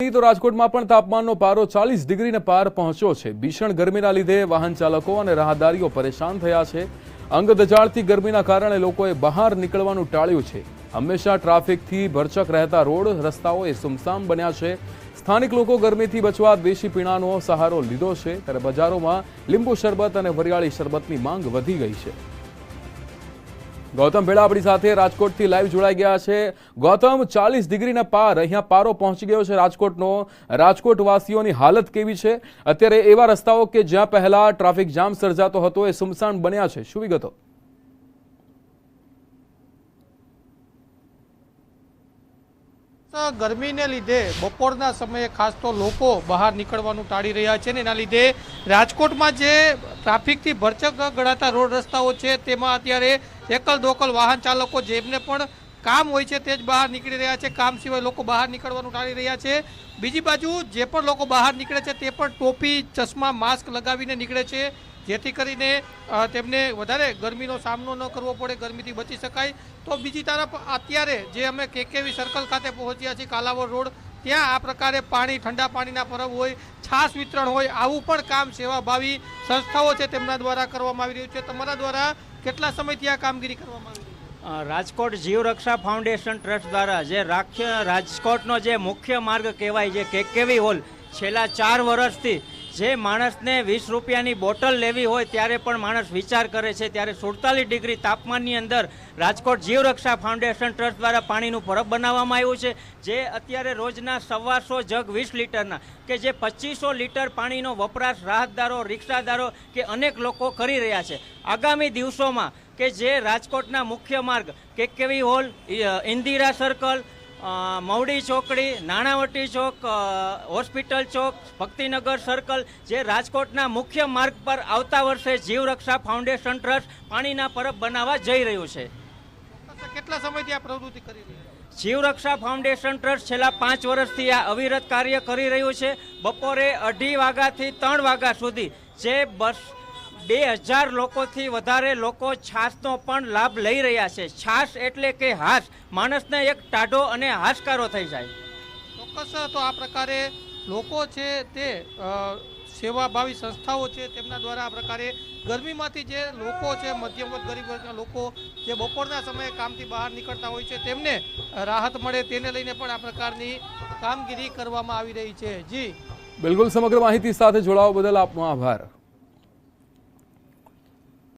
કરીએ તો રાજકોટમાં પણ તાપમાનનો પારો 40 ડિગ્રીને પાર પહોંચ્યો છે। ભીષણ ગરમીના લીધે વાહન ચાલકો અને રાહદારીઓ પરેશાન થયા છે। અંગ દજાડતી ગરમીના કારણે લોકોએ બહાર નીકળવાનું ટાળ્યું છે। હંમેશા ટ્રાફિકથી ભરચક રહેતા રોડ રસ્તાઓએ સુમસામ બન્યા છે। સ્થાનિક લોકો ગરમીથી બચવા દેશી પીણાનો સહારો લીધો છે, ત્યારે બજારોમાં લીંબુ શરબત અને વરિયાળી શરબતની માંગ વધી ગઈ છે। ગૌતમ ભેડા આપણી સાથે રાજકોટથી લાઈવ જોડાઈ ગયા છે। ગૌતમ, 40 ડિગ્રીના પાર અહીંયા પારો પહોંચી ગયો છે રાજકોટનો। રાજકોટવાસીઓની હાલત કેવી છે? અત્યારે એવા રસ્તાઓ કે જ્યાં પહેલા ટ્રાફિક જામ સર્જાતો હતો એ સુમસાન બન્યા છે, શું વિગતો? ગરમીને લીધે બપોરના સમયે ખાસ તો લોકો બહાર નીકળવાનું ટાળી રહ્યા છે ને એના લીધે રાજકોટમાં જે ટ્રાફિકથી ભરચક ગણાતા રોડ રસ્તાઓ છે તેમાં અત્યારે એકલ દોકલ વાહન ચાલકો જેમને પણ કામ હોય છે તે જ બહાર નીકળી રહ્યા છે। કામ સિવાય લોકો બહાર નીકળવાનું ટાળી રહ્યા છે। બીજી બાજુ જે પણ લોકો બહાર નીકળે છે તે પણ ટોપી, ચશ્મા, માસ્ક લગાવીને નીકળે છે, જેથી કરીને તેમને વધારે ગરમીનો સામનો ન કરવો પડે, ગરમીથી બચી શકાય। તો બીજી તરફ અત્યારે જે અમે કેકેવી સર્કલ ખાતે પહોંચ્યા છીએ, કાલાવડ રોડ, ત્યાં આ પ્રકારે પાણી, ઠંડા પાણીના પરબ હોય, છાશ વિતરણ હોય, આવું પણ કામ સેવાભાવી સંસ્થાઓ છે તેમના દ્વારા કરવામાં આવી રહ્યું છે। તમારા દ્વારા કેટલા સમયથી આ કામગીરી કરવામાં આવી રહી છે? રાજકોટ જીવરક્ષા ફાઉન્ડેશન ટ્રસ્ટ દ્વારા જે રાજકોટનો જે મુખ્ય માર્ગ કહેવાય છે કેકેવી હોલ, છેલ્લા 4 વર્ષથી જે માણસને 20 રૂપિયાની બોટલ લેવી હોય ત્યારે પણ માણસ વિચાર કરે છે, ત્યારે 47 ડિગ્રી તાપમાનની અંદર રાજકોટ જીવરક્ષા ફાઉન્ડેશન ટ્રસ્ટ દ્વારા પાણીનું પરબ બનાવવામાં આવ્યું છે, જે અત્યારે રોજના 125 જગ 20 લીટરના કે જે 2500 લીટર પાણીનો વપરાશ રાહતદારો, રિક્ષાદારો કે અનેક લોકો કરી રહ્યા છે। આગામી દિવસોમાં કે જે રાજકોટના મુખ્ય માર્ગ KKV hall, Indira circle, Mavdi ચોકડી, નાણાવટી ચોક, હોસ્પિટલ ચોક, ભક્તિનગર સર્કલ, જે રાજકોટના મુખ્ય માર્ગ પર આવતા વર્ષે જીવરક્ષા ફાઉન્ડેશન ટ્રસ્ટ પાણીના પરબ બનાવવા જઈ રહ્યું છે। કેટલા સમયથી આ પ્રવૃત્તિ કરી રહી છે? જીવરક્ષા ફાઉન્ડેશન ટ્રસ્ટ છેલ્લા 5 વર્ષથી આ અવિરત કાર્ય કરી રહ્યું છે। બપોરે 2:30 વાગ્યાથી 3 વાગ્યા સુધી જે 2000 લોકોથી વધારે લોકો છાશનો પણ લાભ લઈ રહ્યા છે। છાશ એટલે કે હાશ, માણસને એક ટાઢો અને હાશકારો થઈ જાય। ચોક્કસ, તો આ પ્રકારે લોકો છે તે સેવાભાવી સંસ્થાઓ છે તેમના દ્વારા આ પ્રકારે ગરમીમાંથી જે લોકો છે, મધ્યમ વર્ગ, ગરીબ વર્ગના લોકો જે બપોરના સમયે કામથી બહાર નીકળતા હોય છે તેમને રાહત મળે તેને લઈને પણ આ પ્રકારની કામગીરી કરવામાં આવી રહી છે। જી બિલકુલ, સમગ્ર માહિતી સાથે જોડાવા બદલ આપનો આભાર।